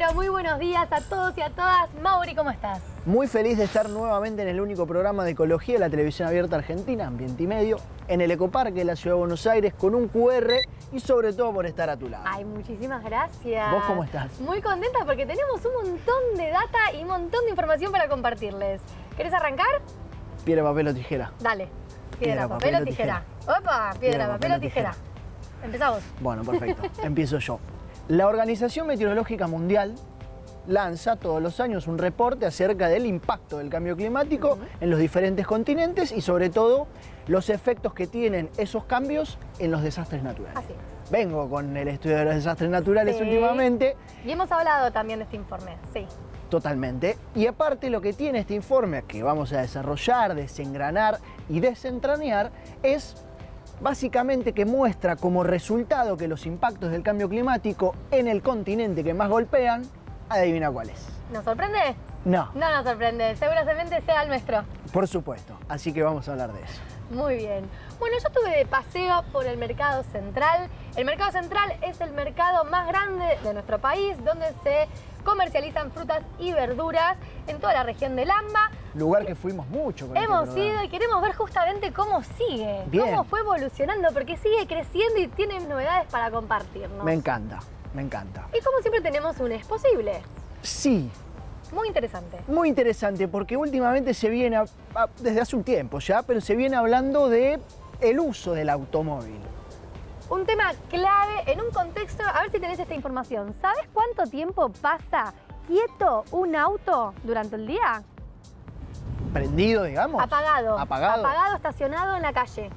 Hola, muy buenos días a todos y a todas. Mauri, ¿cómo estás? Muy feliz de estar nuevamente en el único programa de ecología de la televisión abierta argentina, Ambiente y Medio, en el Ecoparque de la Ciudad de Buenos Aires, con un QR y sobre todo por estar a tu lado. Ay, muchísimas gracias. ¿Vos cómo estás? Muy contenta porque tenemos un montón de data y un montón de información para compartirles. ¿Querés arrancar? Piedra, papel o tijera. Dale. Piedra, papel o tijera. Opa, piedra, papel o tijera. Empezamos. Bueno, perfecto. Empiezo yo. La Organización Meteorológica Mundial lanza todos los años un reporte acerca del impacto del cambio climático en los diferentes continentes y sobre todo los efectos que tienen esos cambios en los desastres naturales. Así es. Vengo con el estudio de los desastres naturales últimamente. Y hemos hablado también de este informe, sí. Totalmente. Y aparte lo que tiene este informe que vamos a desarrollar, desengranar y desentrañar es básicamente que muestra como resultado que los impactos del cambio climático en el continente que más golpean, adivina cuál es. ¿Nos sorprende? No. No nos sorprende, seguramente sea el nuestro. Por supuesto, así que vamos a hablar de eso. Muy bien. Bueno, yo estuve de paseo por el Mercado Central. El Mercado Central es el mercado más grande de nuestro país, donde se comercializan frutas y verduras en toda la región del AMBA. Lugar que fuimos mucho. Con Hemos este ido y queremos ver justamente cómo sigue, Bien. cómo fue evolucionando, porque sigue creciendo y tiene novedades para compartirnos. Me encanta, me encanta. Y como siempre tenemos un Es Posible. Sí. Muy interesante. Muy interesante porque últimamente se viene, desde hace un tiempo ya, pero se viene hablando de el uso del automóvil. Un tema clave en un contexto, a ver si tenés esta información. ¿Sabes cuánto tiempo pasa quieto un auto durante el día? ¿Prendido, digamos? Apagado. ¿Apagado? Apagado, estacionado en la calle.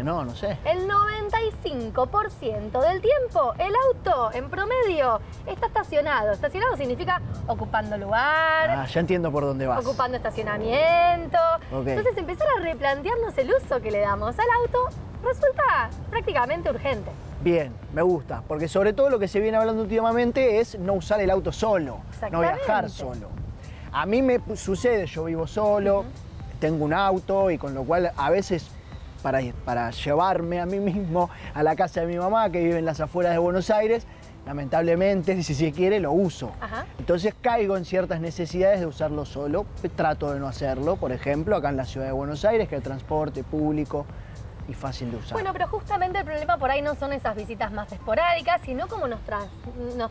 No sé. El 95% del tiempo el auto en promedio está estacionado. Estacionado significa ocupando lugar, Ya entiendo por dónde vas. ocupando estacionamiento. Ok. Entonces empezar a replantearnos el uso que le damos al auto resulta prácticamente urgente. Bien, me gusta, porque sobre todo lo que se viene hablando últimamente es no usar el auto solo, no viajar Exactamente. solo. A mí me sucede, yo vivo solo, tengo un auto y con lo cual a veces para llevarme a mí mismo a la casa de mi mamá que vive en las afueras de Buenos Aires, lamentablemente, si se quiere, lo uso. Ajá. Entonces caigo en ciertas necesidades de usarlo solo, trato de no hacerlo, por ejemplo, acá en la ciudad de Buenos Aires, que hay transporte público y fácil de usar. Bueno, pero justamente el problema por ahí no son esas visitas más esporádicas, sino como nos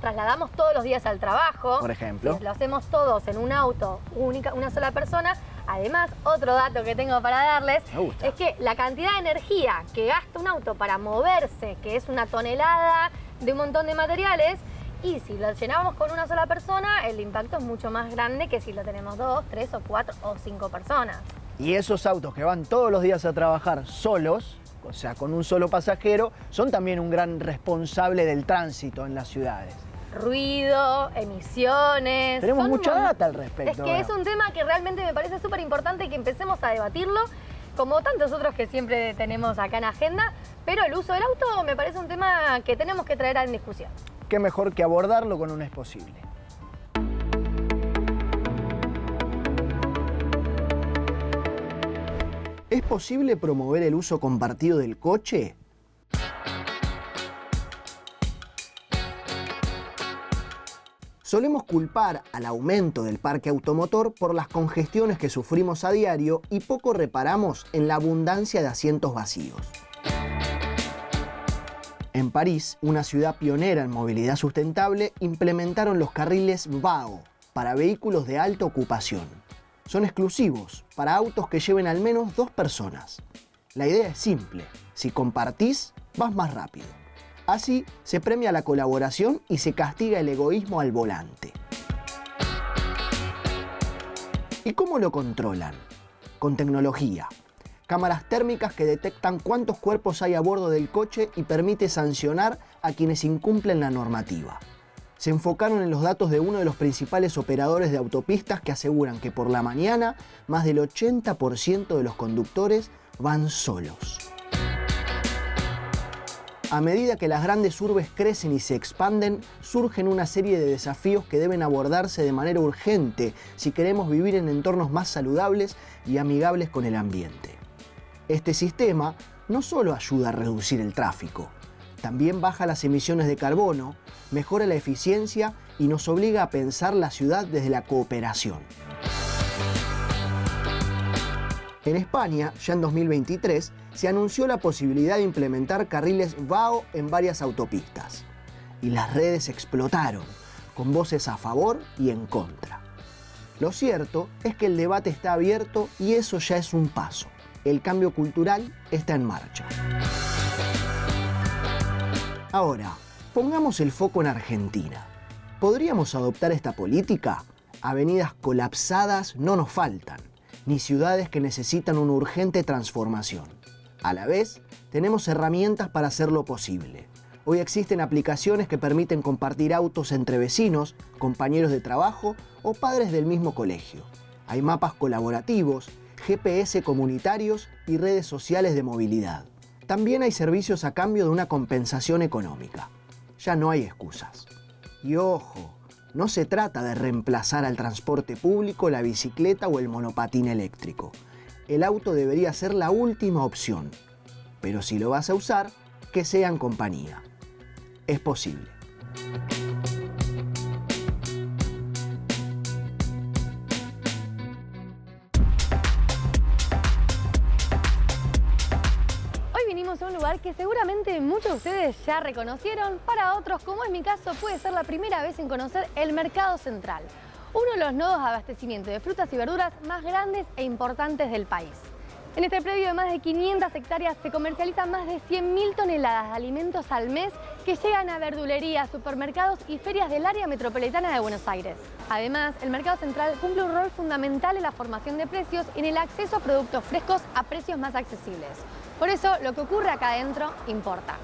trasladamos todos los días al trabajo. Por ejemplo. Si lo hacemos todos en un auto, una sola persona. Además, otro dato que tengo para darles Me gusta. es que la cantidad de energía que gasta un auto para moverse, que es una tonelada de un montón de materiales, y si lo llenamos con una sola persona, el impacto es mucho más grande que si lo tenemos 2, 3 o 4 o 5 personas. Y esos autos que van todos los días a trabajar solos, o sea, con un solo pasajero, son también un gran responsable del tránsito en las ciudades. Ruido, emisiones. Tenemos son mucha un- data al respecto. Es que es un tema que realmente me parece súper importante que empecemos a debatirlo, como tantos otros que siempre tenemos acá en agenda, pero el uso del auto me parece un tema que tenemos que traer en discusión. Qué mejor que abordarlo con un Es Posible. ¿Es posible promover el uso compartido del coche? Solemos culpar al aumento del parque automotor por las congestiones que sufrimos a diario y poco reparamos en la abundancia de asientos vacíos. En París, una ciudad pionera en movilidad sustentable, implementaron los carriles VAO para vehículos de alta ocupación. Son exclusivos para autos que lleven al menos 2 personas. La idea es simple: si compartís, vas más rápido. Así se premia la colaboración y se castiga el egoísmo al volante. ¿Y cómo lo controlan? Con tecnología. Cámaras térmicas que detectan cuántos cuerpos hay a bordo del coche y permite sancionar a quienes incumplen la normativa. Se enfocaron en los datos de uno de los principales operadores de autopistas que aseguran que por la mañana más del 80% de los conductores van solos. A medida que las grandes urbes crecen y se expanden, surgen una serie de desafíos que deben abordarse de manera urgente si queremos vivir en entornos más saludables y amigables con el ambiente. Este sistema no solo ayuda a reducir el tráfico, también baja las emisiones de carbono, mejora la eficiencia y nos obliga a pensar la ciudad desde la cooperación. En España, ya en 2023, se anunció la posibilidad de implementar carriles VAO en varias autopistas. Y las redes explotaron, con voces a favor y en contra. Lo cierto es que el debate está abierto y eso ya es un paso. El cambio cultural está en marcha. Ahora, pongamos el foco en Argentina. ¿Podríamos adoptar esta política? Avenidas colapsadas no nos faltan, ni ciudades que necesitan una urgente transformación. A la vez, tenemos herramientas para hacerlo posible. Hoy existen aplicaciones que permiten compartir autos entre vecinos, compañeros de trabajo o padres del mismo colegio. Hay mapas colaborativos, GPS comunitarios y redes sociales de movilidad. También hay servicios a cambio de una compensación económica. Ya no hay excusas. Y ojo, no se trata de reemplazar al transporte público, la bicicleta o el monopatín eléctrico. El auto debería ser la última opción. Pero si lo vas a usar, que sea en compañía. Es posible. Hoy vinimos a un lugar que seguramente muchos de ustedes ya reconocieron. Para otros, como es mi caso, puede ser la primera vez en conocer el Mercado Central, uno de los nodos de abastecimiento de frutas y verduras más grandes e importantes del país. En este predio de más de 500 hectáreas se comercializan más de 100.000 toneladas de alimentos al mes que llegan a verdulerías, supermercados y ferias del área metropolitana de Buenos Aires. Además, el Mercado Central cumple un rol fundamental en la formación de precios y en el acceso a productos frescos a precios más accesibles. Por eso, lo que ocurre acá adentro importa.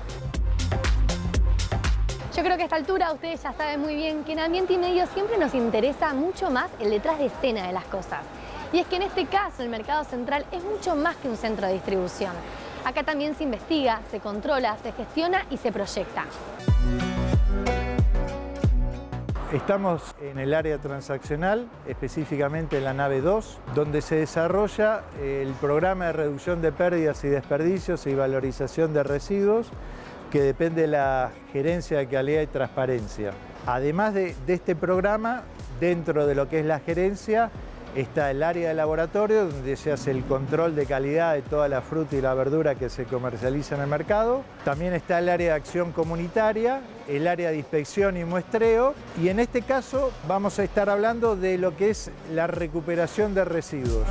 Yo creo que a esta altura ustedes ya saben muy bien que en Ambiente y Medio siempre nos interesa mucho más el detrás de escena de las cosas. Y es que en este caso el Mercado Central es mucho más que un centro de distribución. Acá también se investiga, se controla, se gestiona y se proyecta. Estamos en el área transaccional, específicamente en la nave 2, donde se desarrolla el programa de reducción de pérdidas y desperdicios y valorización de residuos, que depende de la Gerencia de Calidad y Transparencia. Además de este programa, dentro de lo que es la gerencia, está el área de laboratorio, donde se hace el control de calidad de toda la fruta y la verdura que se comercializa en el mercado. También está el área de acción comunitaria, el área de inspección y muestreo. Y en este caso vamos a estar hablando de lo que es la recuperación de residuos.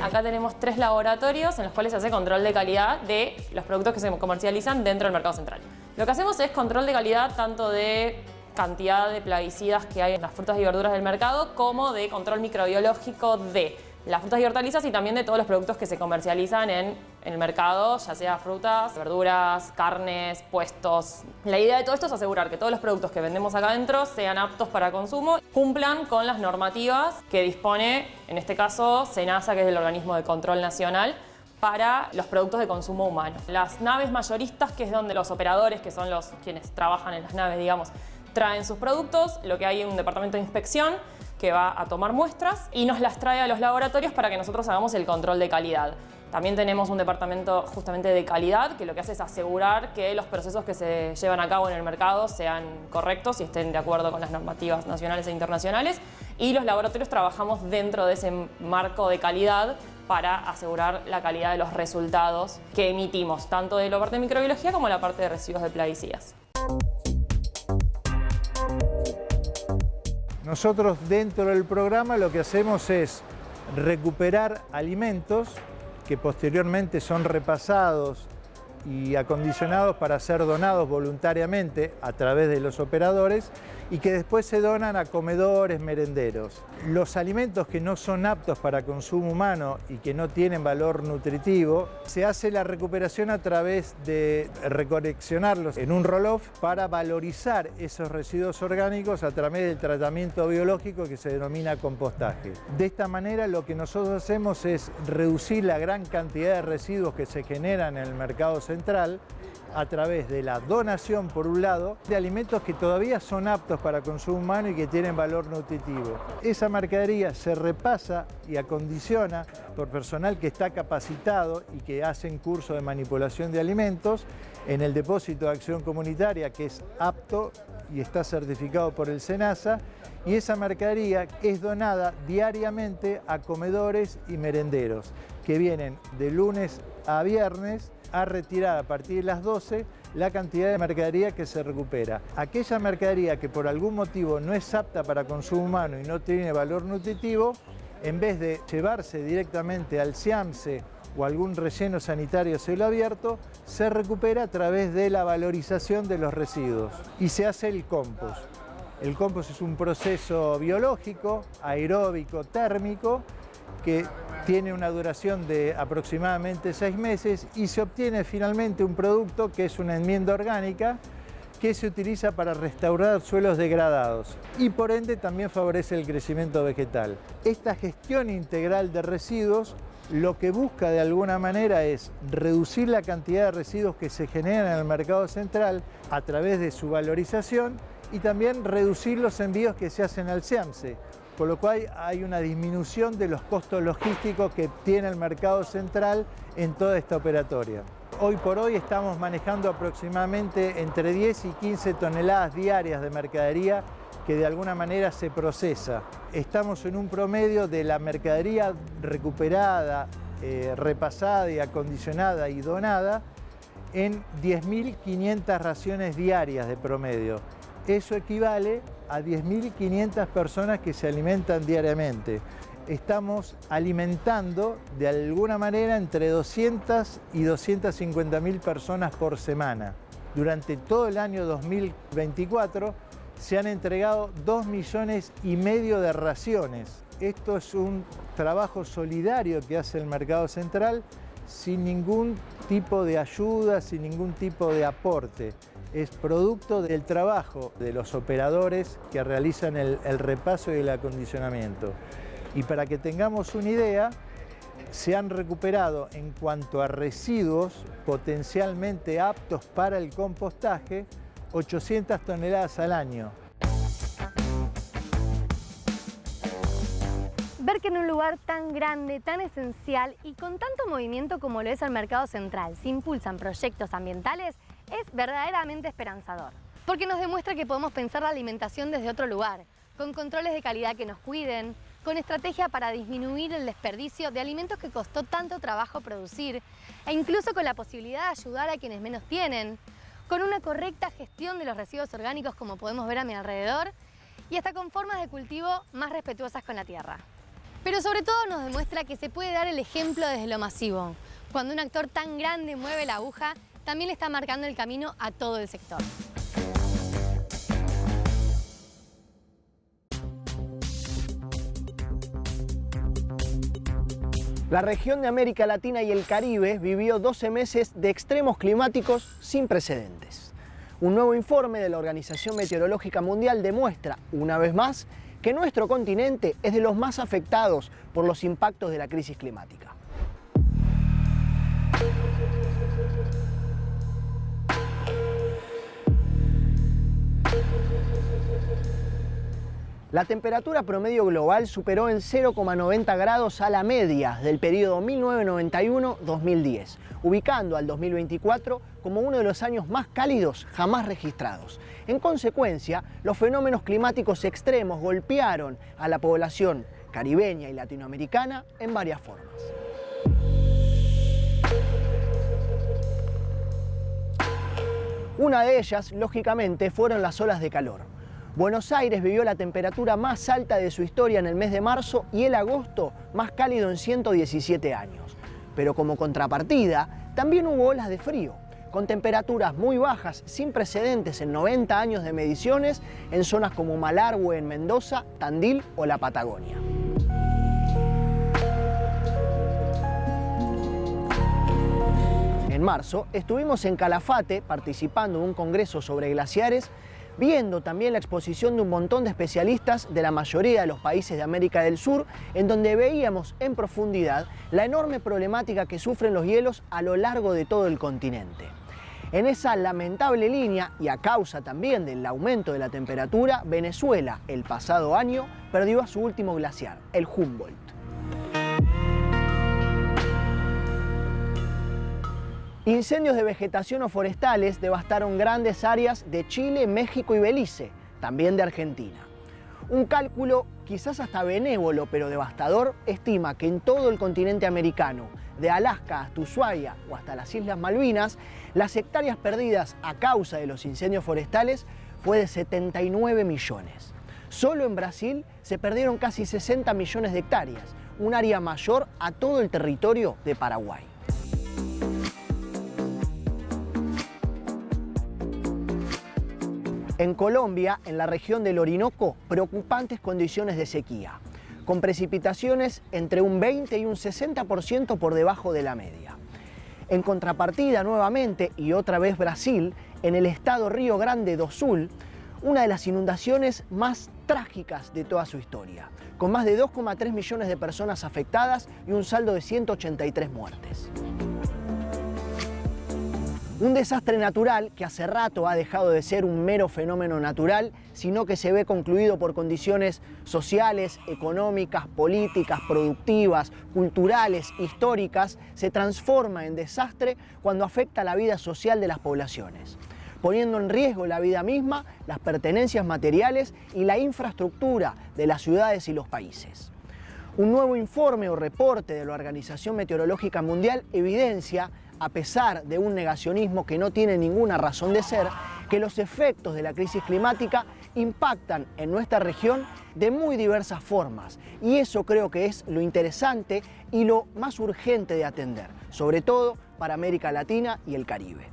Acá tenemos 3 laboratorios en los cuales se hace control de calidad de los productos que se comercializan dentro del Mercado Central. Lo que hacemos es control de calidad tanto de cantidad de plaguicidas que hay en las frutas y verduras del mercado, como de control microbiológico de las frutas y hortalizas y también de todos los productos que se comercializan en el mercado, ya sea frutas, verduras, carnes, puestos. La idea de todo esto es asegurar que todos los productos que vendemos acá adentro sean aptos para consumo, cumplan con las normativas que dispone, en este caso, SENASA, que es el organismo de control nacional, para los productos de consumo humano. Las naves mayoristas, que es donde los operadores, que son quienes trabajan en las naves, digamos, traen sus productos, lo que hay es un departamento de inspección que va a tomar muestras y nos las trae a los laboratorios para que nosotros hagamos el control de calidad. También tenemos un departamento justamente de calidad que lo que hace es asegurar que los procesos que se llevan a cabo en el mercado sean correctos y estén de acuerdo con las normativas nacionales e internacionales. Y los laboratorios trabajamos dentro de ese marco de calidad para asegurar la calidad de los resultados que emitimos, tanto de la parte de microbiología como la parte de residuos de plaguicidas. Nosotros dentro del programa lo que hacemos es recuperar alimentos que posteriormente son repasados y acondicionados para ser donados voluntariamente a través de los operadores y que después se donan a comedores, merenderos. Los alimentos que no son aptos para consumo humano y que no tienen valor nutritivo, se hace la recuperación a través de recoleccionarlos en un roll-off para valorizar esos residuos orgánicos a través del tratamiento biológico que se denomina compostaje. De esta manera lo que nosotros hacemos es reducir la gran cantidad de residuos que se generan en el mercado central central a través de la donación, por un lado, de alimentos que todavía son aptos para consumo humano y que tienen valor nutritivo. Esa mercadería se repasa y acondiciona por personal que está capacitado y que hacen curso de manipulación de alimentos en el depósito de acción comunitaria, que es apto y está certificado por el SENASA, y esa mercadería es donada diariamente a comedores y merenderos que vienen de lunes a viernes a retirar a partir de las 12 la cantidad de mercadería que se recupera. Aquella mercadería que por algún motivo no es apta para consumo humano y no tiene valor nutritivo, en vez de llevarse directamente al SIAMSE o algún relleno sanitario a cielo abierto, se recupera a través de la valorización de los residuos y se hace el compost. El compost es un proceso biológico, aeróbico, térmico, que tiene una duración de aproximadamente 6 meses y se obtiene finalmente un producto que es una enmienda orgánica que se utiliza para restaurar suelos degradados y por ende también favorece el crecimiento vegetal. Esta gestión integral de residuos lo que busca de alguna manera es reducir la cantidad de residuos que se generan en el mercado central a través de su valorización y también reducir los envíos que se hacen al SIAMSE, con lo cual hay una disminución de los costos logísticos que tiene el mercado central en toda esta operatoria. Hoy por hoy estamos manejando aproximadamente entre 10 y 15 toneladas diarias de mercadería que de alguna manera se procesa. Estamos en un promedio de la mercadería recuperada, repasada y acondicionada y donada en 10.500 raciones diarias de promedio. Eso equivale a 10.500 personas que se alimentan diariamente. Estamos alimentando de alguna manera entre 200 y 250.000 personas por semana. Durante todo el año 2024 se han entregado 2,5 millones de raciones. Esto es un trabajo solidario que hace el mercado central sin ningún tipo de ayuda, sin ningún tipo de aporte. Es producto del trabajo de los operadores que realizan el repaso y el acondicionamiento. Y para que tengamos una idea, se han recuperado en cuanto a residuos potencialmente aptos para el compostaje 800 toneladas al año. Ver que en un lugar tan grande, tan esencial y con tanto movimiento como lo es el mercado central se impulsan proyectos ambientales es verdaderamente esperanzador. Porque nos demuestra que podemos pensar la alimentación desde otro lugar, con controles de calidad que nos cuiden, con estrategia para disminuir el desperdicio de alimentos que costó tanto trabajo producir e incluso con la posibilidad de ayudar a quienes menos tienen, con una correcta gestión de los residuos orgánicos como podemos ver a mi alrededor y hasta con formas de cultivo más respetuosas con la tierra. Pero sobre todo nos demuestra que se puede dar el ejemplo desde lo masivo. Cuando un actor tan grande mueve la aguja, también le está marcando el camino a todo el sector. La región de América Latina y el Caribe vivió 12 meses de extremos climáticos sin precedentes. Un nuevo informe de la Organización Meteorológica Mundial demuestra, una vez más, que nuestro continente es de los más afectados por los impactos de la crisis climática. La temperatura promedio global superó en 0,90 grados a la media del periodo 1991-2010, ubicando al 2024 como uno de los años más cálidos jamás registrados. En consecuencia, los fenómenos climáticos extremos golpearon a la población caribeña y latinoamericana en varias formas. Una de ellas, lógicamente, fueron las olas de calor. Buenos Aires vivió la temperatura más alta de su historia en el mes de marzo y el agosto más cálido en 117 años. Pero como contrapartida, también hubo olas de frío, con temperaturas muy bajas sin precedentes en 90 años de mediciones en zonas como Malargüe en Mendoza, Tandil o la Patagonia. En marzo estuvimos en Calafate participando en un congreso sobre glaciares viendo también la exposición de un montón de especialistas de la mayoría de los países de América del Sur, en donde veíamos en profundidad la enorme problemática que sufren los hielos a lo largo de todo el continente. En esa lamentable línea, y a causa también del aumento de la temperatura, Venezuela el pasado año perdió a su último glaciar, el Humboldt. Incendios de vegetación o forestales devastaron grandes áreas de Chile, México y Belice, también de Argentina. Un cálculo quizás hasta benévolo pero devastador estima que en todo el continente americano, de Alaska hasta Ushuaia o hasta las Islas Malvinas, las hectáreas perdidas a causa de los incendios forestales fue de 79 millones. Solo en Brasil se perdieron casi 60 millones de hectáreas, un área mayor a todo el territorio de Paraguay. En Colombia, en la región del Orinoco, preocupantes condiciones de sequía, con precipitaciones entre un 20 y un 60% por debajo de la media. En contrapartida, nuevamente, y otra vez Brasil, en el estado Río Grande do Sul, una de las inundaciones más trágicas de toda su historia, con más de 2,3 millones de personas afectadas y un saldo de 183 muertes. Un desastre natural que hace rato ha dejado de ser un mero fenómeno natural, sino que se ve concluido por condiciones sociales, económicas, políticas, productivas, culturales, históricas, se transforma en desastre cuando afecta la vida social de las poblaciones, poniendo en riesgo la vida misma, las pertenencias materiales y la infraestructura de las ciudades y los países. Un nuevo informe o reporte de la Organización Meteorológica Mundial evidencia, a pesar de un negacionismo que no tiene ninguna razón de ser, que los efectos de la crisis climática impactan en nuestra región de muy diversas formas. Y eso creo que es lo interesante y lo más urgente de atender, sobre todo para América Latina y el Caribe.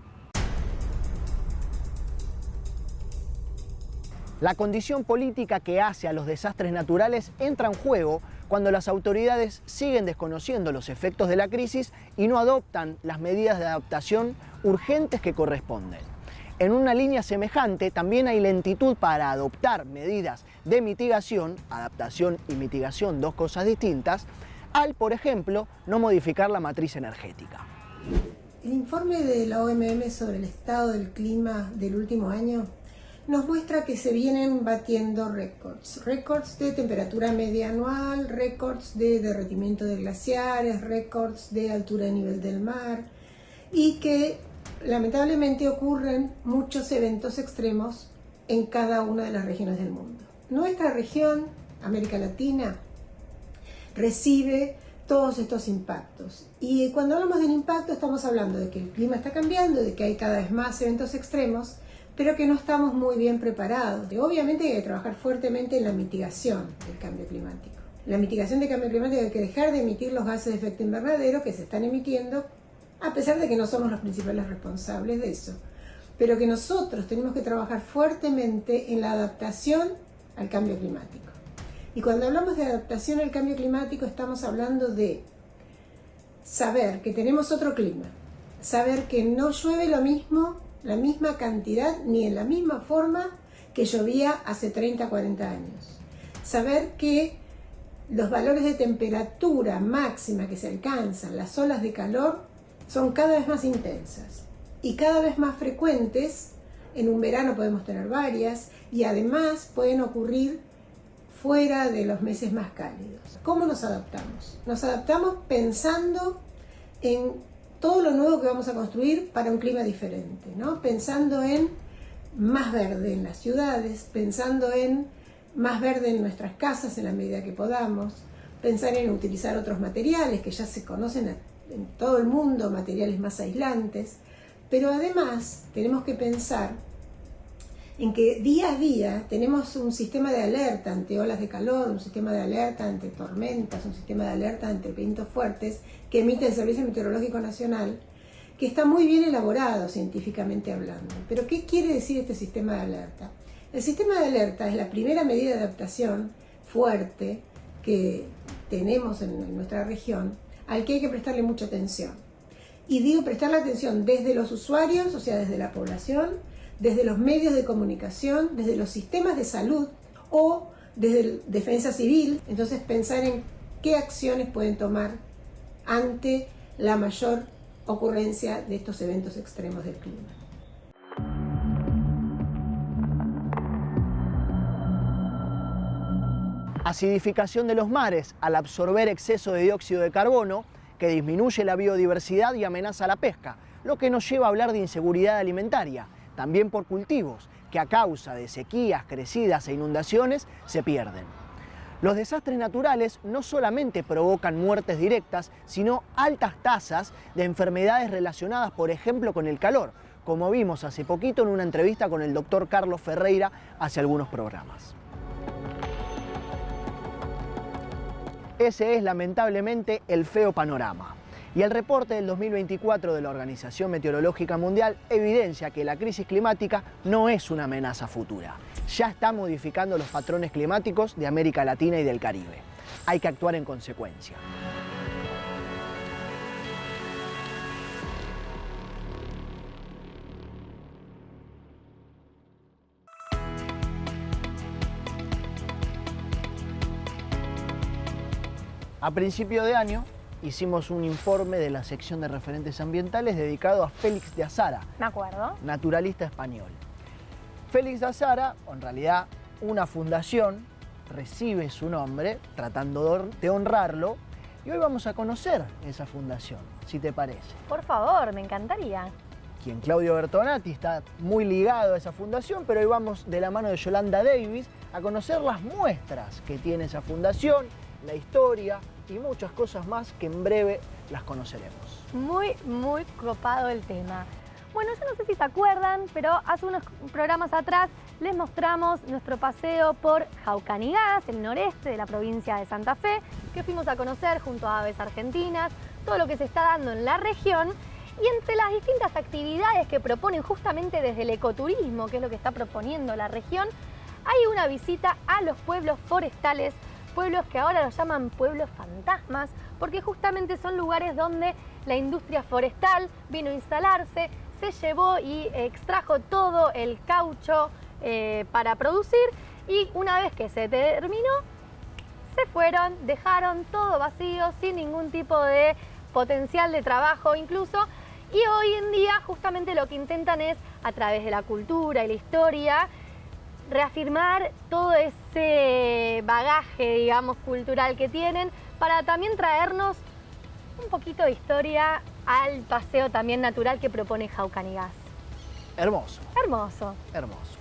La condición política que hace a los desastres naturales entra en juego cuando las autoridades siguen desconociendo los efectos de la crisis y no adoptan las medidas de adaptación urgentes que corresponden. En una línea semejante también hay lentitud para adoptar medidas de mitigación, adaptación y mitigación, dos cosas distintas, al, por ejemplo, no modificar la matriz energética. El informe de la OMM sobre el estado del clima del último año nos muestra que se vienen batiendo récords de temperatura media anual, récords de derretimiento de glaciares, récords de altura de nivel del mar, y que lamentablemente ocurren muchos eventos extremos en cada una de las regiones del mundo. Nuestra región, América Latina, recibe todos estos impactos. Y cuando hablamos del impacto estamos hablando de que el clima está cambiando, de que hay cada vez más eventos extremos, pero que no estamos muy bien preparados. Obviamente hay que trabajar fuertemente en la mitigación del cambio climático. La mitigación del cambio climático, hay que dejar de emitir los gases de efecto invernadero que se están emitiendo, a pesar de que no somos los principales responsables de eso. Pero que nosotros tenemos que trabajar fuertemente en la adaptación al cambio climático. Y cuando hablamos de adaptación al cambio climático estamos hablando de saber que tenemos otro clima, saber que no llueve lo mismo, la misma cantidad ni en la misma forma que llovía hace 30, 40 años. Saber que los valores de temperatura máxima que se alcanzan, las olas de calor, son cada vez más intensas y cada vez más frecuentes. En un verano podemos tener varias y además pueden ocurrir fuera de los meses más cálidos. ¿Cómo nos adaptamos? Nos adaptamos pensando en todo lo nuevo que vamos a construir para un clima diferente, ¿no? Pensando en más verde en las ciudades, pensando en más verde en nuestras casas en la medida que podamos, pensar en utilizar otros materiales que ya se conocen en todo el mundo, materiales más aislantes, pero además tenemos que pensar en que día a día tenemos un sistema de alerta ante olas de calor, un sistema de alerta ante tormentas, un sistema de alerta ante vientos fuertes que emite el Servicio Meteorológico Nacional, que está muy bien elaborado científicamente hablando. Pero ¿qué quiere decir este sistema de alerta? El sistema de alerta es la primera medida de adaptación fuerte que tenemos en nuestra región, al que hay que prestarle mucha atención. Y digo prestarle atención desde los usuarios, o sea, desde la población, desde los medios de comunicación, desde los sistemas de salud o desde defensa civil. Entonces pensar en qué acciones pueden tomar ante la mayor ocurrencia de estos eventos extremos del clima. Acidificación de los mares al absorber exceso de dióxido de carbono que disminuye la biodiversidad y amenaza la pesca, lo que nos lleva a hablar de inseguridad alimentaria, también por cultivos que a causa de sequías, crecidas e inundaciones se pierden. Los desastres naturales no solamente provocan muertes directas, sino altas tasas de enfermedades relacionadas, por ejemplo, con el calor, como vimos hace poquito en una entrevista con el doctor Carlos Ferreira hace algunos programas. Ese es lamentablemente el feo panorama. Y el reporte del 2024 de la Organización Meteorológica Mundial evidencia que la crisis climática no es una amenaza futura. Ya está modificando los patrones climáticos de América Latina y del Caribe. Hay que actuar en consecuencia. A principio de año hicimos un informe de la sección de referentes ambientales dedicado a Félix de Azara, Me acuerdo. naturalista español. Félix de Azara, o en realidad una fundación, recibe su nombre tratando de honrarlo, y hoy vamos a conocer esa fundación, si te parece. Por favor, me encantaría. Quien Claudio Bertonati está muy ligado a esa fundación, pero hoy vamos de la mano de Yolanda Davis a conocer las muestras que tiene esa fundación, la historia y muchas cosas más que en breve las conoceremos. Muy copado el tema. Bueno, yo no sé si se acuerdan, pero hace unos programas atrás les mostramos nuestro paseo por Jaucanigás, el noreste de la provincia de Santa Fe, que fuimos a conocer junto a Aves Argentinas, todo lo que se está dando en la región. Y entre las distintas actividades que proponen justamente desde el ecoturismo, que es lo que está proponiendo la región, hay una visita a los pueblos forestales, pueblos que ahora los llaman pueblos fantasmas, porque justamente son lugares donde la industria forestal vino a instalarse, se llevó y extrajo todo el caucho para producir, y una vez que se terminó, se fueron, dejaron todo vacío, sin ningún tipo de potencial de trabajo incluso, y hoy en día justamente lo que intentan es, a través de la cultura y la historia, reafirmar todo ese bagaje, digamos, cultural que tienen, para también traernos un poquito de historia al paseo también natural que propone Jaucanigás. Hermoso, Hermoso. hermoso.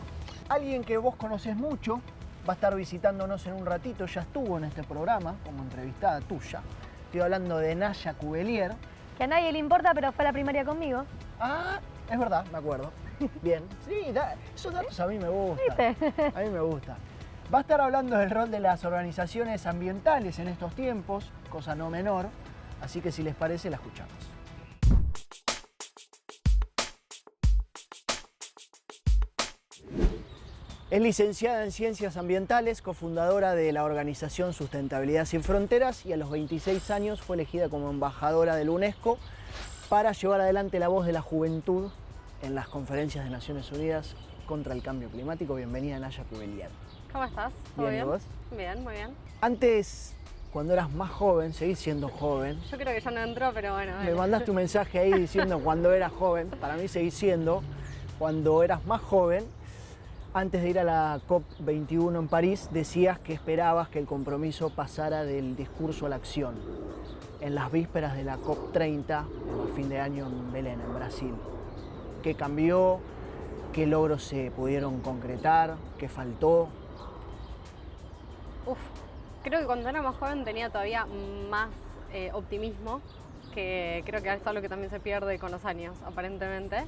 Alguien que vos conocés mucho va a estar visitándonos en un ratito, ya estuvo en este programa como entrevistada tuya. Estoy hablando de Naya Cubelier. Que a nadie le importa, pero fue a la primaria conmigo. Ah, es verdad, me acuerdo. Bien, sí, esos datos a mí me gustan. ¿Viste? A mí me gusta. Va a estar hablando del rol de las organizaciones ambientales en estos tiempos, cosa no menor, así que si les parece la escuchamos. Es licenciada en Ciencias Ambientales, cofundadora de la organización Sustentabilidad Sin Fronteras, y a los 26 años fue elegida como embajadora del UNESCO para llevar adelante la voz de la juventud en las conferencias de Naciones Unidas contra el cambio climático. Bienvenida, Naya Cubelier. ¿Cómo estás? ¿Todo Bien, ¿y vos? Bien, muy bien. Antes, cuando eras más joven, seguís siendo joven. Yo creo que ya no entró, pero bueno. Me mandaste un mensaje ahí diciendo cuando eras joven. Para mí seguís siendo cuando eras más joven. Antes de ir a la COP21 en París, decías que esperabas que el compromiso pasara del discurso a la acción. En las vísperas de la COP30, en el fin de año en Belén, en Brasil. ¿Qué cambió? ¿Qué logros se pudieron concretar? ¿Qué faltó? Creo que cuando era más joven tenía todavía más optimismo, que creo que es algo que también se pierde con los años, aparentemente.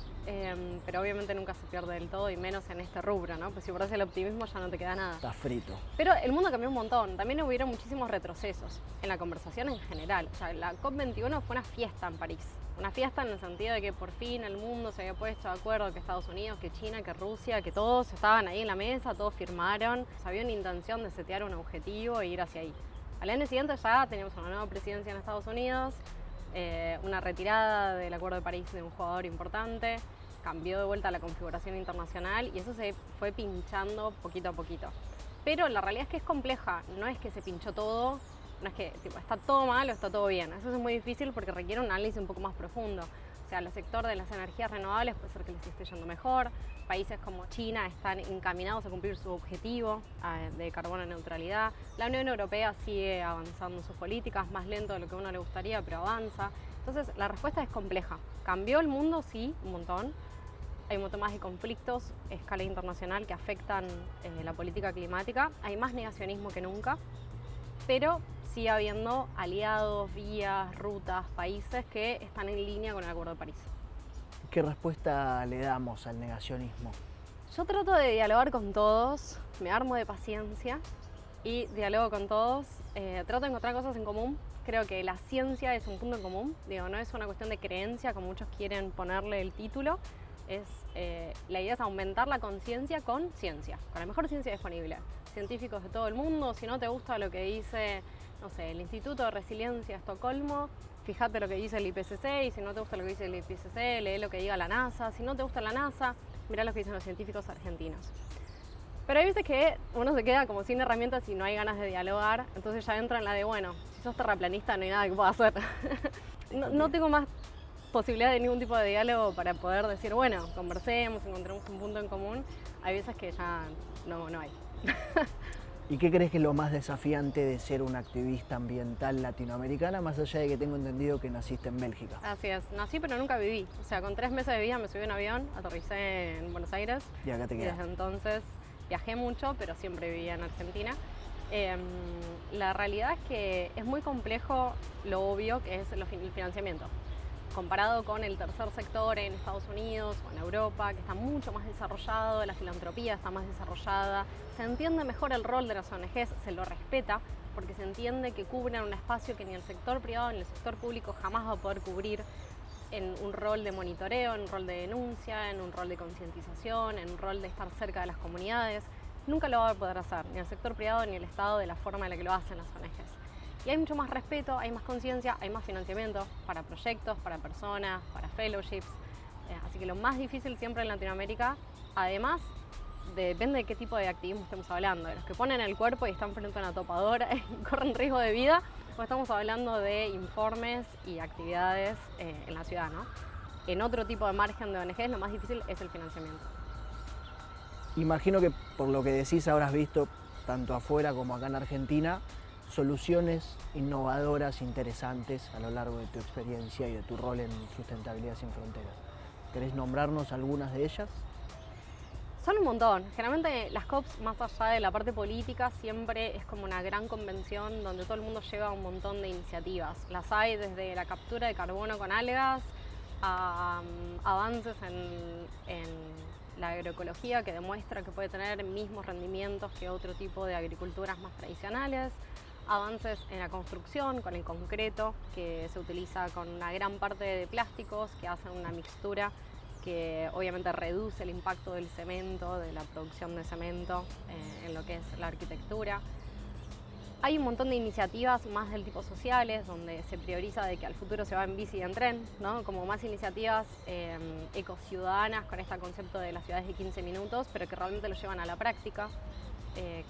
Pero obviamente nunca se pierde del todo, y menos en este rubro, ¿no? Pues si perdés el optimismo ya no te queda nada. Está frito. Pero el mundo cambió un montón. También hubieron muchísimos retrocesos en la conversación en general. O sea, la COP21 fue una fiesta en París. Una fiesta en el sentido de que por fin el mundo se había puesto de acuerdo, que Estados Unidos, que China, que Rusia, que todos estaban ahí en la mesa, todos firmaron. O sea, había una intención de setear un objetivo e ir hacia ahí. Al año siguiente ya teníamos una nueva presidencia en Estados Unidos, una retirada del Acuerdo de París de un jugador importante, cambió de vuelta la configuración internacional y eso se fue pinchando poquito a poquito. Pero la realidad es que es compleja, no es que se pinchó todo, no es que tipo, está todo mal o está todo bien. Eso es muy difícil porque requiere un análisis un poco más profundo. O sea, el sector de las energías renovables puede ser que les esté yendo mejor. Países como China están encaminados a cumplir su objetivo de carbono neutralidad. La Unión Europea sigue avanzando en sus políticas, más lento de lo que a uno le gustaría, pero avanza. Entonces, la respuesta es compleja. ¿Cambió el mundo? Sí, un montón. Hay un montón más de conflictos a escala internacional que afectan la política climática. Hay más negacionismo que nunca, pero sigue habiendo aliados, vías, rutas, países que están en línea con el Acuerdo de París. ¿Qué respuesta le damos al negacionismo? Yo trato de dialogar con todos, me armo de paciencia y dialogo con todos. Trato de encontrar cosas en común. Creo que la ciencia es un punto en común. Digo, no es una cuestión de creencia, como muchos quieren ponerle el título. La idea es aumentar la conciencia con ciencia, con la mejor ciencia disponible. Científicos de todo el mundo. Si no te gusta lo que dice, no sé, el Instituto de Resiliencia de Estocolmo, fíjate lo que dice el IPCC, y si no te gusta lo que dice el IPCC, lee lo que diga la NASA. Si no te gusta la NASA, mirá lo que dicen los científicos argentinos. Pero hay veces que uno se queda como sin herramientas y no hay ganas de dialogar, entonces ya entra en la de, bueno, si sos terraplanista no hay nada que pueda hacer. No tengo más posibilidad de ningún tipo de diálogo para poder decir, bueno, conversemos, encontremos un punto en común. Hay veces que ya no hay. ¿Y qué crees que es lo más desafiante de ser una activista ambiental latinoamericana, más allá de que tengo entendido que naciste en Bélgica? Así es, nací pero nunca viví. O sea, con 3 meses de vida me subí a un avión, aterricé en Buenos Aires. Y acá te quedas. Desde entonces viajé mucho, pero siempre vivía en Argentina. La realidad es que es muy complejo lo obvio que es el financiamiento. Comparado con el tercer sector en Estados Unidos o en Europa, que está mucho más desarrollado, la filantropía está más desarrollada, se entiende mejor el rol de las ONGs, se lo respeta, porque se entiende que cubren un espacio que ni el sector privado ni el sector público jamás va a poder cubrir, en un rol de monitoreo, en un rol de denuncia, en un rol de concientización, en un rol de estar cerca de las comunidades. Nunca lo va a poder hacer, ni el sector privado ni el Estado, de la forma en la que lo hacen las ONGs. Y hay mucho más respeto, hay más conciencia, hay más financiamiento para proyectos, para personas, para fellowships. Así que lo más difícil siempre en Latinoamérica, además, depende de qué tipo de activismo estemos hablando. De los que ponen el cuerpo y están frente a una topadora y corren riesgo de vida, o estamos hablando de informes y actividades en la ciudad, ¿no? En otro tipo de margen de ONGs, lo más difícil es el financiamiento. Imagino que por lo que decís ahora has visto, tanto afuera como acá en Argentina, soluciones innovadoras, interesantes a lo largo de tu experiencia y de tu rol en Sustentabilidad Sin Fronteras. ¿Querés nombrarnos algunas de ellas? Son un montón. Generalmente las COPs, más allá de la parte política, siempre es como una gran convención donde todo el mundo lleva un montón de iniciativas. Las hay desde la captura de carbono con algas a avances en la agroecología, que demuestra que puede tener mismos rendimientos que otro tipo de agriculturas más tradicionales. Avances en la construcción, con el concreto, que se utiliza con una gran parte de plásticos, que hacen una mixtura que obviamente reduce el impacto del cemento, de la producción de cemento en lo que es la arquitectura. Hay un montón de iniciativas más del tipo sociales, donde se prioriza de que al futuro se va en bici y en tren, ¿no? Como más iniciativas ecociudadanas con este concepto de las ciudades de 15 minutos, pero que realmente lo llevan a la práctica.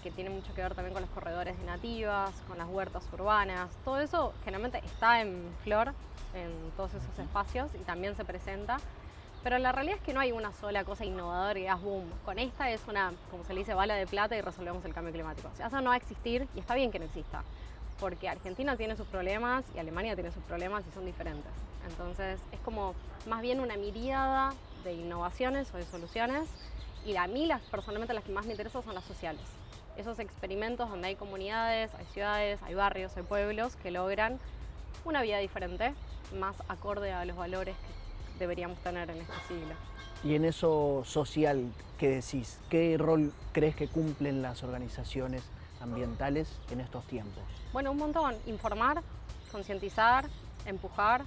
Que tiene mucho que ver también con los corredores de nativas, con las huertas urbanas. Todo eso generalmente está en flor en todos esos espacios y también se presenta. Pero la realidad es que no hay una sola cosa innovadora y boom, con esta es una, como se le dice, bala de plata y resolvemos el cambio climático. O sea, eso no va a existir y está bien que no exista. Porque Argentina tiene sus problemas y Alemania tiene sus problemas y son diferentes. Entonces es como más bien una miríada de innovaciones o de soluciones. Y a mí, personalmente, las que más me interesan son las sociales. Esos experimentos donde hay comunidades, hay ciudades, hay barrios, hay pueblos que logran una vida diferente, más acorde a los valores que deberíamos tener en este siglo. Y en eso social, ¿qué decís? ¿Qué rol crees que cumplen las organizaciones ambientales en estos tiempos? Bueno, un montón. Informar, concientizar, empujar,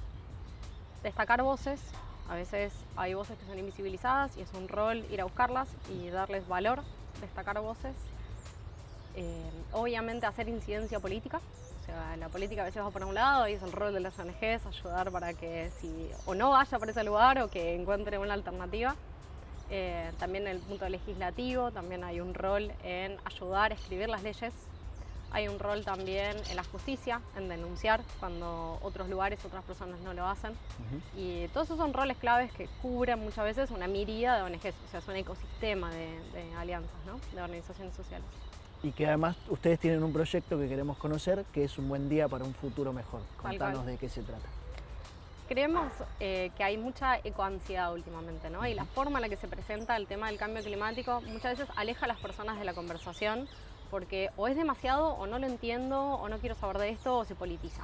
destacar voces. A veces hay voces que son invisibilizadas y es un rol ir a buscarlas y darles valor, destacar voces. Obviamente hacer incidencia política. O sea, la política a veces va por un lado y es el rol de las ONGs ayudar para que si o no vaya por ese lugar o que encuentre una alternativa. También en el punto legislativo también hay un rol en ayudar a escribir las leyes. Hay un rol también en la justicia, en denunciar cuando otros lugares, otras personas no lo hacen. Y todos esos son roles claves que cubren muchas veces una miríada de ONGs. O sea, es un ecosistema de alianzas, ¿no? De organizaciones sociales. Y que además ustedes tienen un proyecto que queremos conocer, que es Un Buen Día para un Futuro Mejor. Contanos de qué se trata. Creemos que hay mucha ecoansiedad últimamente, ¿no? Y la forma en la que se presenta el tema del cambio climático muchas veces aleja a las personas de la conversación porque o es demasiado o no lo entiendo o no quiero saber de esto o se politiza.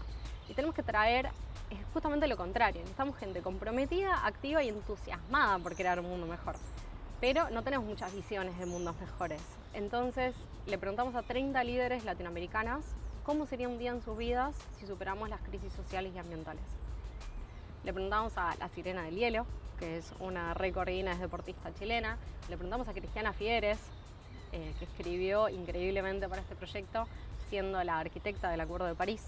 Y tenemos que traer justamente lo contrario. Necesitamos gente comprometida, activa y entusiasmada por crear un mundo mejor. Pero no tenemos muchas visiones de mundos mejores. Entonces le preguntamos a 30 líderes latinoamericanas cómo sería un día en sus vidas si superamos las crisis sociales y ambientales. Le preguntamos a La Sirena del Hielo, que es una recordina, es deportista chilena. Le preguntamos a Cristiana Figueres, que escribió increíblemente para este proyecto, siendo la arquitecta del Acuerdo de París.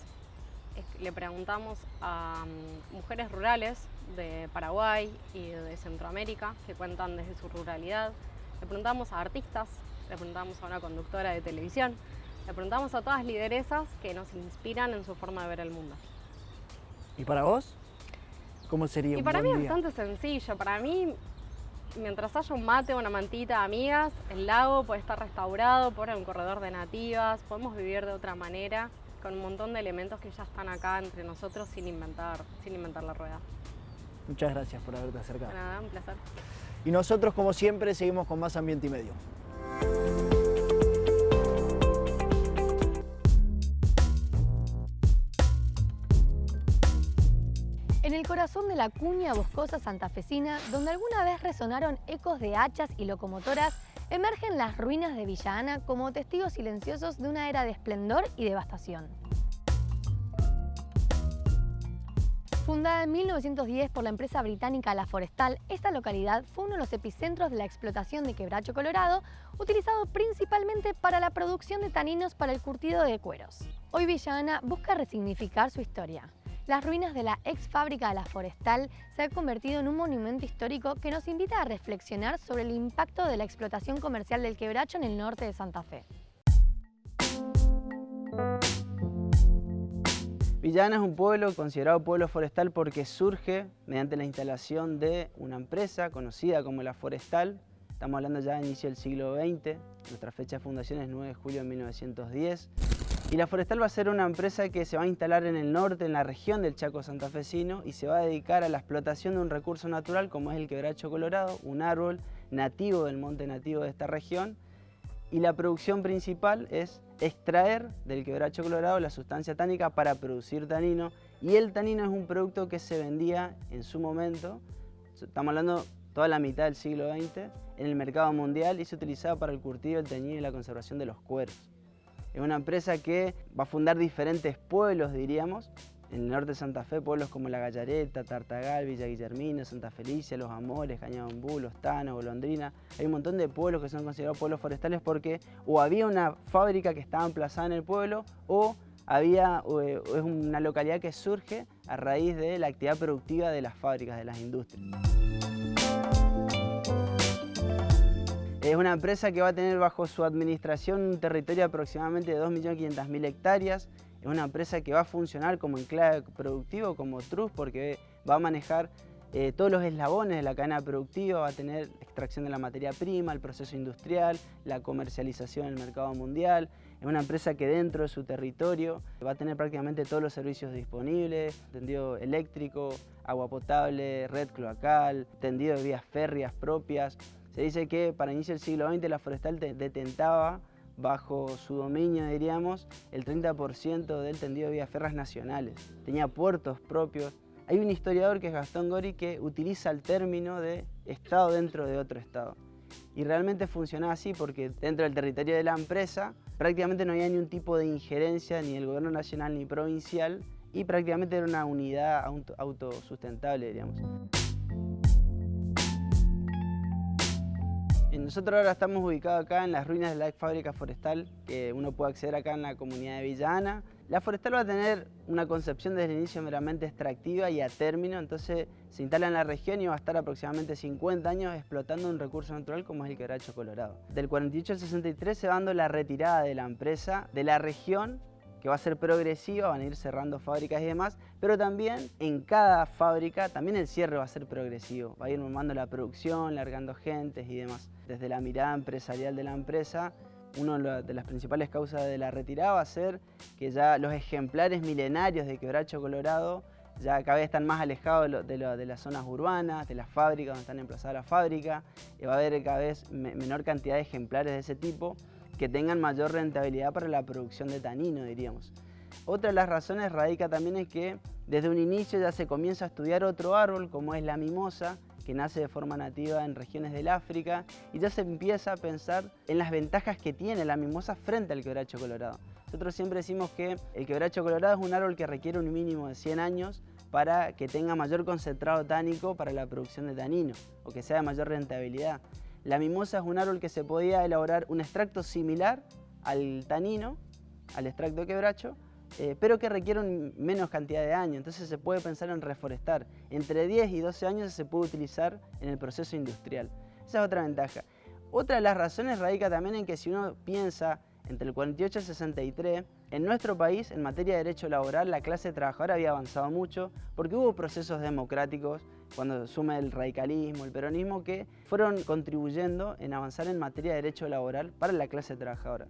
Le preguntamos a mujeres rurales de Paraguay y de Centroamérica que cuentan desde su ruralidad. Le preguntamos a artistas, le preguntamos a una conductora de televisión, le preguntamos a todas lideresas que nos inspiran en su forma de ver el mundo. ¿Y para vos? ¿Cómo sería un buen día? Y para mí es bastante sencillo. Para mí, mientras haya un mate o una mantita de amigas, el lago puede estar restaurado por un corredor de nativas, podemos vivir de otra manera, con un montón de elementos que ya están acá entre nosotros sin inventar la rueda. Muchas gracias por haberte acercado. Nada, un placer. Y nosotros, como siempre, seguimos con más Ambiente y Medio. En el corazón de la cuña boscosa santafesina, donde alguna vez resonaron ecos de hachas y locomotoras, emergen las ruinas de Villa Ana como testigos silenciosos de una era de esplendor y devastación. Fundada en 1910 por la empresa británica La Forestal, esta localidad fue uno de los epicentros de la explotación de quebracho colorado, utilizado principalmente para la producción de taninos para el curtido de cueros. Hoy Villa Ana busca resignificar su historia. Las ruinas de la ex fábrica de La Forestal se han convertido en un monumento histórico que nos invita a reflexionar sobre el impacto de la explotación comercial del quebracho en el norte de Santa Fe. Villa Ana es un pueblo considerado pueblo forestal porque surge mediante la instalación de una empresa conocida como La Forestal. Estamos hablando ya de inicio del siglo XX, nuestra fecha de fundación es 9 de julio de 1910. Y La Forestal va a ser una empresa que se va a instalar en el norte, en la región del Chaco santafesino, y se va a dedicar a la explotación de un recurso natural como es el quebracho colorado, un árbol nativo del monte nativo de esta región. Y la producción principal es extraer del quebracho colorado la sustancia tánica para producir tanino. Y el tanino es un producto que se vendía en su momento, estamos hablando toda la mitad del siglo XX, en el mercado mundial y se utilizaba para el curtido, el teñido y la conservación de los cueros. Es una empresa que va a fundar diferentes pueblos, diríamos, en el norte de Santa Fe, pueblos como La Gallareta, Tartagal, Villa Guillermina, Santa Felicia, Los Amores, Cañabambú, Los Tanos, Golondrina. Hay un montón de pueblos que son considerados pueblos forestales porque o había una fábrica que estaba emplazada en el pueblo o es una localidad que surge a raíz de la actividad productiva de las fábricas, de las industrias. Es una empresa que va a tener bajo su administración un territorio de aproximadamente de 2.500.000 hectáreas. Es una empresa que va a funcionar como enclave productivo, como TRUS, porque va a manejar todos los eslabones de la cadena productiva, va a tener extracción de la materia prima, el proceso industrial, la comercialización en el mercado mundial. Es una empresa que dentro de su territorio va a tener prácticamente todos los servicios disponibles, tendido eléctrico, agua potable, red cloacal, tendido de vías férreas propias. Se dice que para inicio del siglo XX La Forestal detentaba bajo su dominio, diríamos, el 30% del tendido de vías férreas nacionales. Tenía puertos propios. Hay un historiador que es Gastón Gori que utiliza el término de estado dentro de otro estado. Y realmente funcionaba así porque dentro del territorio de la empresa prácticamente no había ni un tipo de injerencia ni del gobierno nacional ni provincial y prácticamente era una unidad autosustentable, diríamos. En Nosotros ahora estamos ubicados acá en las ruinas de la ex fábrica forestal, que uno puede acceder acá en la comunidad de Villa Ana. La forestal va a tener una concepción desde el inicio meramente extractiva y a término, entonces se instala en la región y va a estar aproximadamente 50 años explotando un recurso natural como es el quebracho colorado. Del 48 al 63 se va dando la retirada de la empresa de la región, que va a ser progresiva, van a ir cerrando fábricas y demás, pero también en cada fábrica también el cierre va a ser progresivo, va a ir mermando la producción, largando gentes y demás. Desde la mirada empresarial de la empresa, una de las principales causas de la retirada va a ser que ya los ejemplares milenarios de quebracho colorado ya cada vez están más alejados de las zonas urbanas, de las fábricas donde están emplazadas las fábricas, y va a haber cada vez menor cantidad de ejemplares de ese tipo que tengan mayor rentabilidad para la producción de tanino, diríamos. Otra de las razones radica también en que desde un inicio ya se comienza a estudiar otro árbol como es la mimosa, que nace de forma nativa en regiones del África, y ya se empieza a pensar en las ventajas que tiene la mimosa frente al quebracho colorado. Nosotros siempre decimos que el quebracho colorado es un árbol que requiere un mínimo de 100 años para que tenga mayor concentrado tánico para la producción de tanino, o que sea de mayor rentabilidad. La mimosa es un árbol que se podía elaborar un extracto similar al tanino, al extracto de quebracho, pero que requiere menos cantidad de años, entonces se puede pensar en reforestar. Entre 10 y 12 años se puede utilizar en el proceso industrial. Esa es otra ventaja. Otra de las razones radica también en que si uno piensa entre el 48 y el 63, en nuestro país, en materia de derecho laboral, la clase trabajadora había avanzado mucho porque hubo procesos democráticos, cuando suma el radicalismo, el peronismo, que fueron contribuyendo en avanzar en materia de derecho laboral para la clase trabajadora.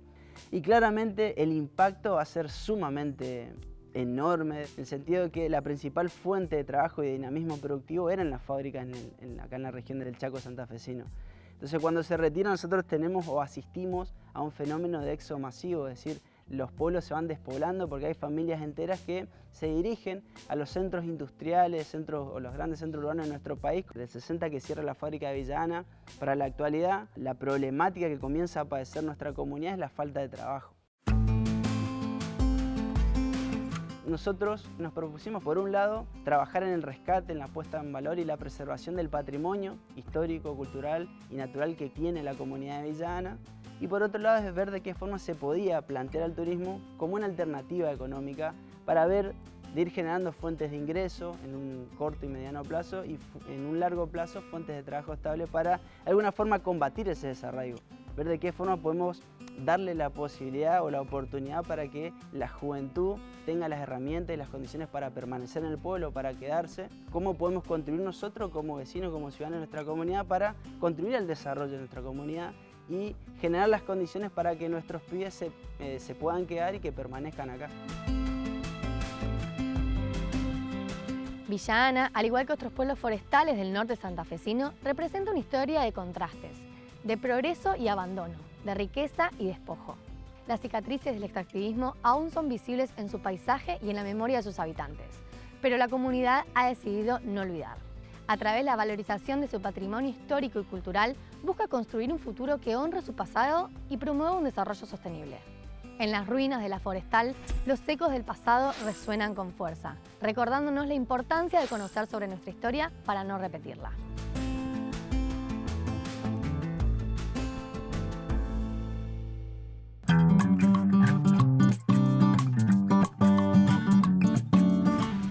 Y claramente el impacto va a ser sumamente enorme, en el sentido de que la principal fuente de trabajo y de dinamismo productivo eran las fábricas acá en la región del Chaco santafesino. Entonces cuando se retira nosotros tenemos o asistimos a un fenómeno de éxodo masivo, es decir, los pueblos se van despoblando porque hay familias enteras que se dirigen a los centros industriales, o los grandes centros urbanos de nuestro país. Del 60 que cierra la fábrica de Villa Ana, para la actualidad la problemática que comienza a padecer nuestra comunidad es la falta de trabajo. Nosotros nos propusimos, por un lado, trabajar en el rescate, en la puesta en valor y la preservación del patrimonio histórico, cultural y natural que tiene la comunidad de Villa Ana. Y por otro lado es ver de qué forma se podía plantear al turismo como una alternativa económica para de ir generando fuentes de ingreso en un corto y mediano plazo y en un largo plazo fuentes de trabajo estable para de alguna forma combatir ese desarraigo. Ver de qué forma podemos darle la posibilidad o la oportunidad para que la juventud tenga las herramientas y las condiciones para permanecer en el pueblo, para quedarse. Cómo podemos contribuir nosotros como vecinos, como ciudadanos de nuestra comunidad para contribuir al desarrollo de nuestra comunidad y generar las condiciones para que nuestros pibes se puedan quedar y que permanezcan acá. Villa Ana, al igual que otros pueblos forestales del norte santafesino, representa una historia de contrastes, de progreso y abandono, de riqueza y despojo. Las cicatrices del extractivismo aún son visibles en su paisaje y en la memoria de sus habitantes, pero la comunidad ha decidido no olvidar. A través de la valorización de su patrimonio histórico y cultural, busca construir un futuro que honre su pasado y promueva un desarrollo sostenible. En las ruinas de la forestal, los ecos del pasado resuenan con fuerza, recordándonos la importancia de conocer sobre nuestra historia para no repetirla.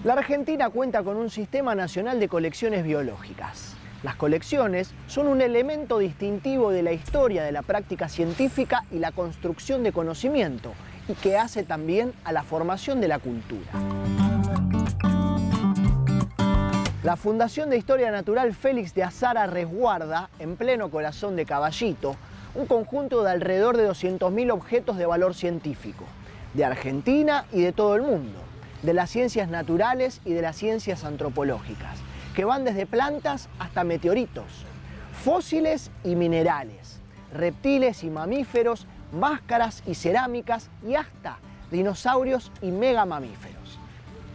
La Argentina cuenta con un sistema nacional de colecciones biológicas. Las colecciones son un elemento distintivo de la historia de la práctica científica y la construcción de conocimiento, y que hace también a la formación de la cultura. La Fundación de Historia Natural Félix de Azara resguarda, en pleno corazón de Caballito, un conjunto de alrededor de 200.000 objetos de valor científico, de Argentina y de todo el mundo, de las ciencias naturales y de las ciencias antropológicas, que van desde plantas hasta meteoritos, fósiles y minerales, reptiles y mamíferos, máscaras y cerámicas y hasta dinosaurios y megamamíferos.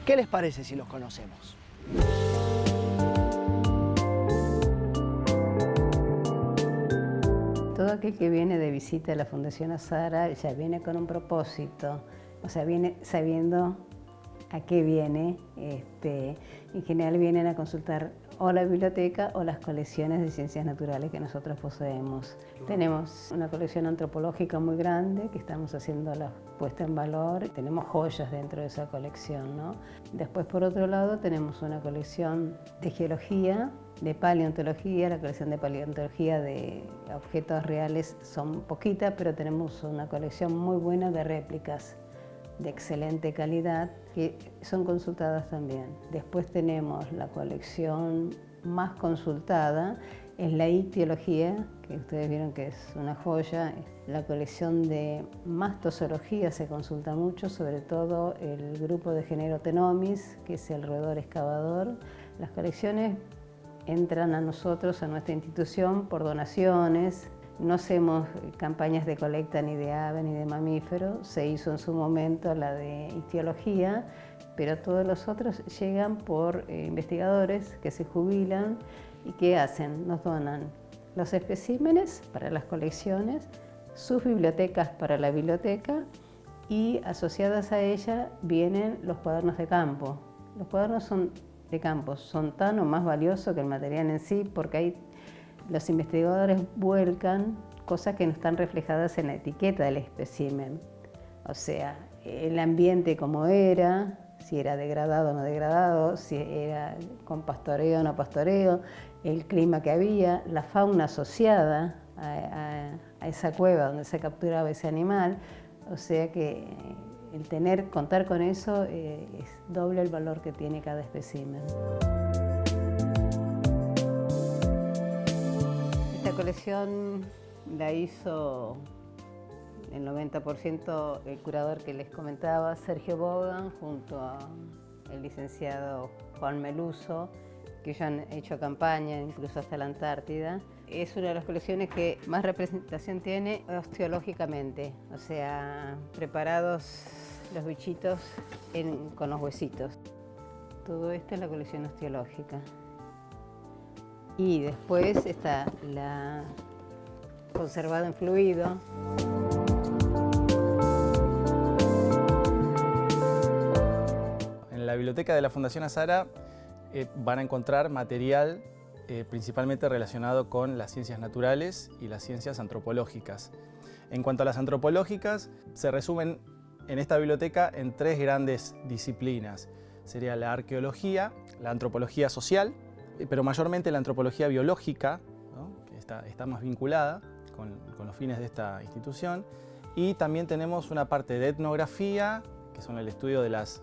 ¿Qué les parece si los conocemos? Todo aquel que viene de visita a la Fundación Azara ya viene con un propósito, o sea, viene sabiendo a qué viene. En general vienen a consultar o la biblioteca o las colecciones de ciencias naturales que nosotros poseemos. Tenemos una colección antropológica muy grande que estamos haciendo la puesta en valor. Tenemos joyas dentro de esa colección, ¿no? Después, por otro lado, tenemos una colección de geología, de paleontología. La colección de paleontología de objetos reales son poquitas, pero tenemos una colección muy buena de réplicas de excelente calidad que son consultadas también. Después tenemos la colección más consultada, es la ictiología, que ustedes vieron que es una joya. La colección de mastozoología se consulta mucho, sobre todo el grupo de género Ctenomis, que es el roedor excavador. Las colecciones entran a nosotros, a nuestra institución, por donaciones. No hacemos campañas de colecta ni de aves ni de mamíferos. Se hizo en su momento la de ictiología, pero todos los otros llegan por investigadores que se jubilan y ¿qué hacen? Nos donan los especímenes para las colecciones, sus bibliotecas para la biblioteca y asociadas a ella vienen los cuadernos de campo. Los cuadernos de campo son tan o más valiosos que el material en sí, porque hay los investigadores vuelcan cosas que no están reflejadas en la etiqueta del espécimen. O sea, el ambiente como era, si era degradado o no degradado, si era con pastoreo o no pastoreo, el clima que había, la fauna asociada a esa cueva donde se capturaba ese animal. O sea que contar con eso es doble el valor que tiene cada espécimen. Esta colección la hizo el 90% el curador que les comentaba, Sergio Bogan, junto al licenciado Juan Meluso, que ya han hecho campaña incluso hasta la Antártida. Es una de las colecciones que más representación tiene osteológicamente, o sea, preparados los bichitos con los huesitos. Todo esto es la colección osteológica. Y después está la conservado en fluido. En la biblioteca de la Fundación Azara van a encontrar material principalmente relacionado con las ciencias naturales y las ciencias antropológicas. En cuanto a las antropológicas, se resumen en esta biblioteca en tres grandes disciplinas. Sería la arqueología, la antropología social, pero mayormente la antropología biológica, ¿no? Que está más vinculada con los fines de esta institución. Y también tenemos una parte de etnografía, que son el estudio de las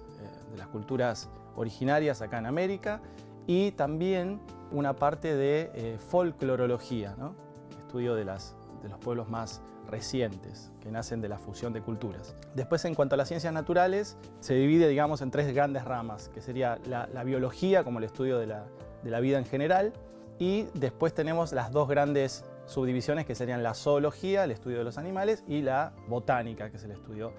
culturas originarias acá en América, y también una parte de folclorología, ¿no? Estudio de los pueblos más recientes, que nacen de la fusión de culturas. Después, en cuanto a las ciencias naturales, se divide, digamos, en tres grandes ramas, que sería la biología, como el estudio de la vida en general, y después tenemos las dos grandes subdivisiones, que serían la zoología, el estudio de los animales, y la botánica, que es el estudio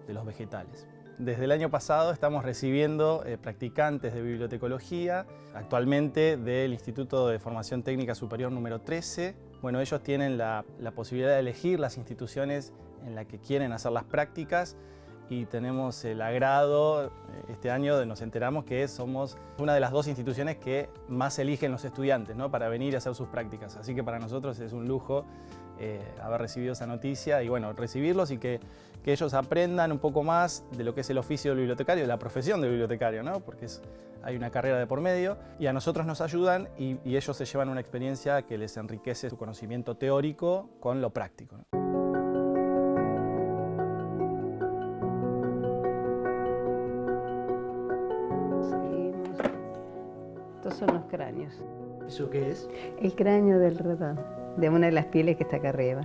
de los vegetales. Desde el año pasado estamos recibiendo practicantes de bibliotecología, actualmente del Instituto de Formación Técnica Superior número 13. Bueno, ellos tienen la posibilidad de elegir las instituciones en las que quieren hacer las prácticas y tenemos el agrado, este año nos enteramos que somos una de las dos instituciones que más eligen los estudiantes, ¿no? Para venir a hacer sus prácticas. Así que para nosotros es un lujo haber recibido esa noticia y bueno, recibirlos y que ellos aprendan un poco más de lo que es el oficio del bibliotecario, de la profesión del bibliotecario, ¿no? Porque hay una carrera de por medio y a nosotros nos ayudan y ellos se llevan una experiencia que les enriquece su conocimiento teórico con lo práctico, ¿no? Estos son los cráneos. ¿Eso qué es? El cráneo del ratón, de una de las pieles que está acá arriba.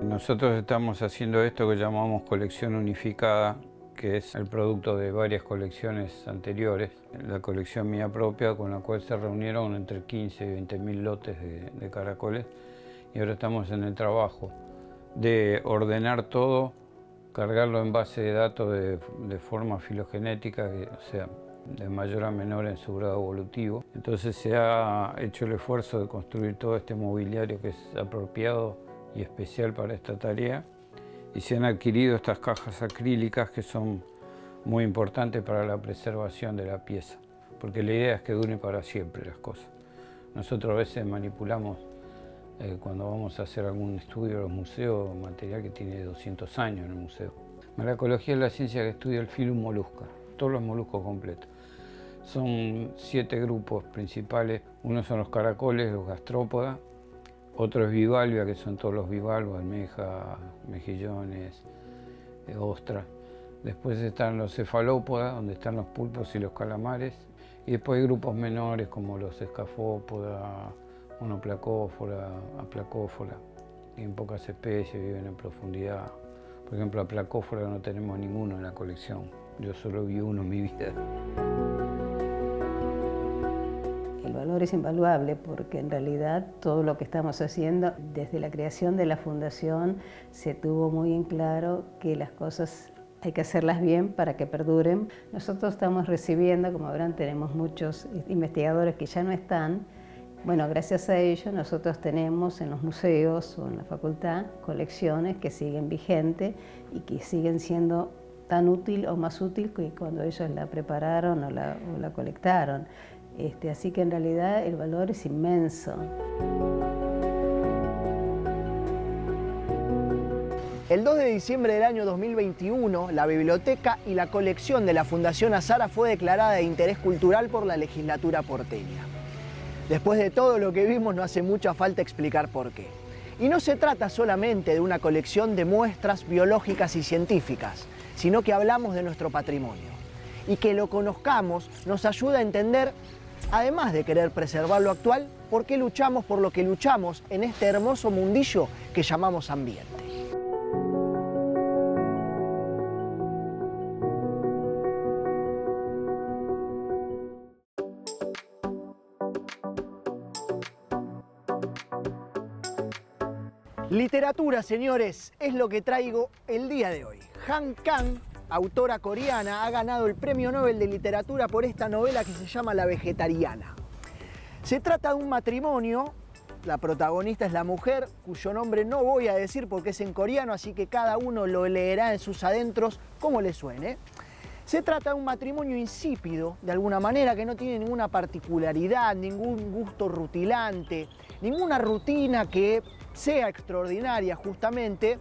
Nosotros estamos haciendo esto que llamamos colección unificada, que es el producto de varias colecciones anteriores. La colección mía propia, con la cual se reunieron entre 15 y 20.000 lotes de caracoles. Y ahora estamos en el trabajo de ordenar todo, cargarlo en base de datos de forma filogenética, o sea, de mayor a menor en su grado evolutivo. Entonces se ha hecho el esfuerzo de construir todo este mobiliario que es apropiado y especial para esta tarea, Y se han adquirido estas cajas acrílicas que son muy importantes para la preservación de la pieza, porque la idea es que duren para siempre las cosas. Nosotros a veces manipulamos, cuando vamos a hacer algún estudio en los museos, material que tiene 200 años en el museo. Malacología es la ciencia que estudia el filum molusca, todos los moluscos completos. Son 7 grupos principales. Uno son los caracoles, los gastrópodas. Otro es bivalvia, que son todos los bivalvos, almejas, mejillones, ostras. Después están los cefalópodas, donde están los pulpos y los calamares. Y después hay grupos menores como los escafópodas, monoplacófora, aplacófora. En pocas especies, viven en profundidad. Por ejemplo, aplacófora no tenemos ninguno en la colección. Yo solo vi uno en mi vida. El valor es invaluable porque en realidad todo lo que estamos haciendo desde la creación de la fundación se tuvo muy en claro que las cosas hay que hacerlas bien para que perduren. Nosotros estamos recibiendo, como verán, tenemos muchos investigadores que ya no están. Bueno, gracias a ello nosotros tenemos en los museos o en la facultad colecciones que siguen vigentes y que siguen siendo tan útil o más útil que cuando ellos la prepararon o la colectaron. Así que en realidad el valor es inmenso. El 2 de diciembre del año 2021, la biblioteca y la colección de la Fundación Azara fue declarada de interés cultural por la legislatura porteña. Después de todo lo que vimos, no hace mucha falta explicar por qué. Y no se trata solamente de una colección de muestras biológicas y científicas, sino que hablamos de nuestro patrimonio. Y que lo conozcamos nos ayuda a entender, además de querer preservar lo actual, por qué luchamos por lo que luchamos en este hermoso mundillo que llamamos ambiente. Literatura, señores, es lo que traigo el día de hoy. Han Kang, autora coreana, ha ganado el Premio Nobel de Literatura por esta novela que se llama La Vegetariana. Se trata de un matrimonio, la protagonista es la mujer, cuyo nombre no voy a decir porque es en coreano, así que cada uno lo leerá en sus adentros como le suene. Se trata de un matrimonio insípido, de alguna manera, que no tiene ninguna particularidad, ningún gusto rutilante, ninguna rutina que sea extraordinaria justamente.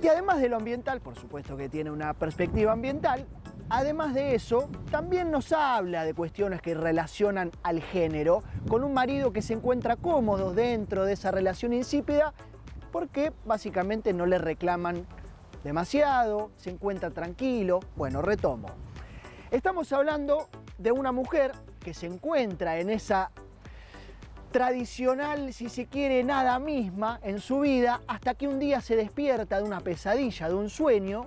Y además de lo ambiental, por supuesto que tiene una perspectiva ambiental, además de eso, también nos habla de cuestiones que relacionan al género, con un marido que se encuentra cómodo dentro de esa relación insípida, porque básicamente no le reclaman demasiado, se encuentra tranquilo. Bueno, retomo. Estamos hablando de una mujer que se encuentra en esa tradicional, si se quiere, nada misma en su vida, hasta que un día se despierta de una pesadilla, de un sueño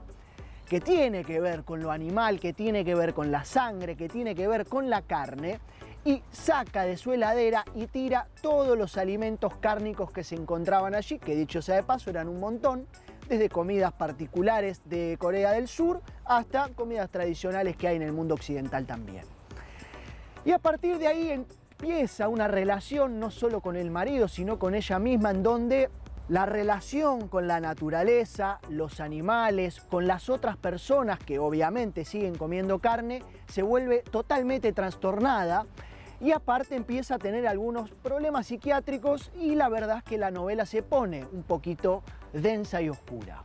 que tiene que ver con lo animal, que tiene que ver con la sangre, que tiene que ver con la carne, y saca de su heladera y tira todos los alimentos cárnicos que se encontraban allí, que dicho sea de paso eran un montón, desde comidas particulares de Corea del Sur hasta comidas tradicionales que hay en el mundo occidental también. Y a partir de ahí empieza una relación no solo con el marido, sino con ella misma, en donde la relación con la naturaleza, los animales, con las otras personas que obviamente siguen comiendo carne, se vuelve totalmente trastornada y aparte empieza a tener algunos problemas psiquiátricos y la verdad es que la novela se pone un poquito densa y oscura.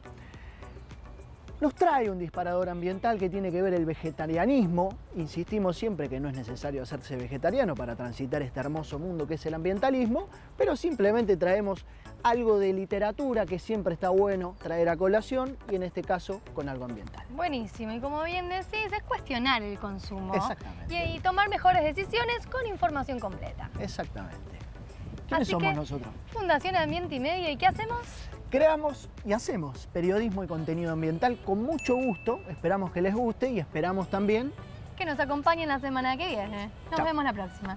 Nos trae un disparador ambiental que tiene que ver el vegetarianismo. Insistimos siempre que no es necesario hacerse vegetariano para transitar este hermoso mundo que es el ambientalismo, pero simplemente traemos algo de literatura que siempre está bueno traer a colación y en este caso con algo ambiental. Buenísimo, y como bien decís, es cuestionar el consumo. Exactamente. Y tomar mejores decisiones con información completa. Exactamente. ¿Quiénes somos nosotros? Fundación Ambiente y Medio, ¿y qué hacemos? Creamos y hacemos periodismo y contenido ambiental con mucho gusto, esperamos que les guste y esperamos también que nos acompañen la semana que viene. Nos vemos la próxima.